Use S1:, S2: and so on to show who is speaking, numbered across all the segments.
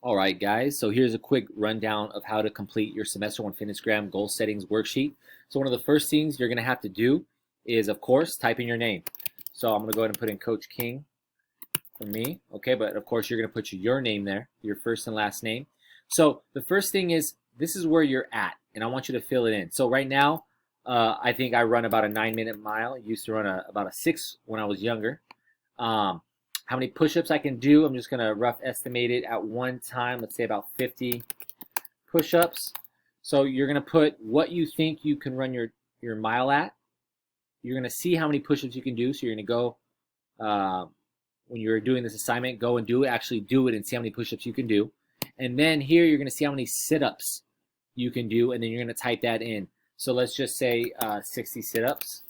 S1: All right, guys. So here's a quick rundown of how to complete your semester one FitnessGram goal settings worksheet. So one of the first things you're going to have to do is, of course, type in your name. So I'm going to go ahead and put in Coach King for me. Okay, but of course you're going to put your name there, your first and last name. So the first thing is this is where you're at, and I want you to fill it in. So right now, I think I run about a 9-minute mile. I used to run about a 6 when I was younger. Um, how many push-ups I can do? I'm just gonna rough estimate it at one time. Let's say about 50 push-ups. So you're gonna put what you think you can run your mile at. You're gonna see how many push-ups you can do. So you're gonna go when you're doing this assignment, go and do it. Actually do it and see how many push-ups you can do. And then here you're gonna see how many sit-ups you can do, and then you're gonna type that in. So let's just say 60 sit-ups.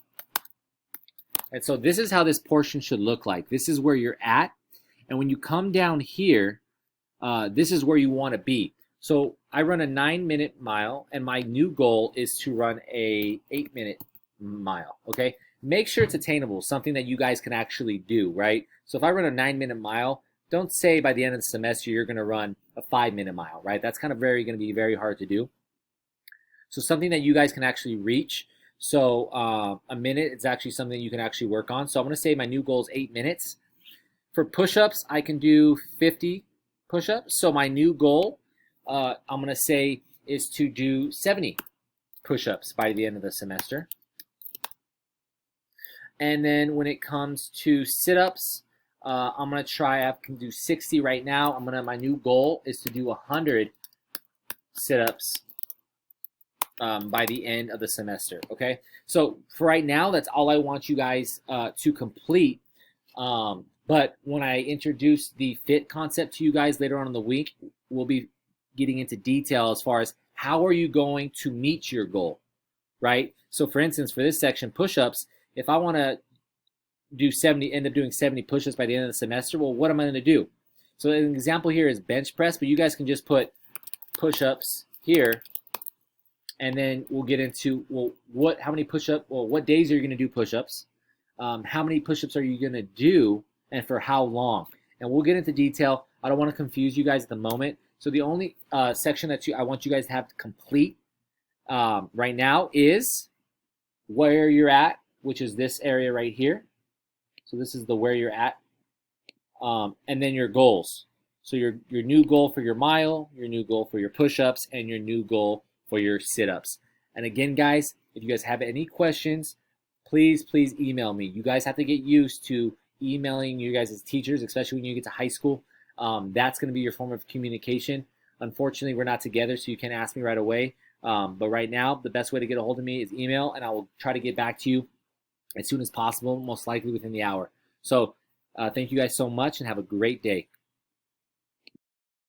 S1: And so this is how this portion should look like. This is where you're at. And when you come down here, this is where you want to be. So I run a 9-minute mile, and my new goal is to run a 8-minute mile, okay? Make sure it's attainable, something that you guys can actually do, right? So if I run a 9-minute mile, don't say by the end of the semester you're going to run a 5-minute mile, right? That's kind of going to be very hard to do. So something that you guys can actually reach. So a minute is actually something you can actually work on. So I'm going to say my new goal is 8 minutes. For push-ups, I can do 50 push-ups. So my new goal, I'm going to say, is to do 70 push-ups by the end of the semester. And then when it comes to sit-ups, I'm going to try, I can do 60 right now. My new goal is to do 100 sit-ups by the end of the semester, okay? So for right now, that's all I want you guys to complete. But when I introduce the fit concept to you guys later on in the week, we'll be getting into detail as far as how are you going to meet your goal, right? So for instance, for this section, push-ups, if I want to do 70, end up doing 70 push-ups by the end of the semester, well, what am I going to do? So an example here is bench press, but you guys can just put push-ups here, and then we'll get into, well, how many push-ups, well, what days are you going to do push-ups? How many push-ups are you going to do, and for how long? And we'll get into detail. I don't want to confuse you guys at the moment. So the only section that I want you guys to have to complete right now is where you're at, which is this area right here. So this is the where you're at. And then your goals. So your new goal for your mile, your new goal for your push-ups, and your new goal for your sit-ups. And again, guys, if you guys have any questions, please email me. You guys have to get used to emailing you guys as teachers, especially when you get to high school. That's going to be your form of communication. Unfortunately, we're not together, so you can't ask me right away. But right now, the best way to get a hold of me is email, and I will try to get back to you as soon as possible, most likely within the hour. So thank you guys so much, and have a great day.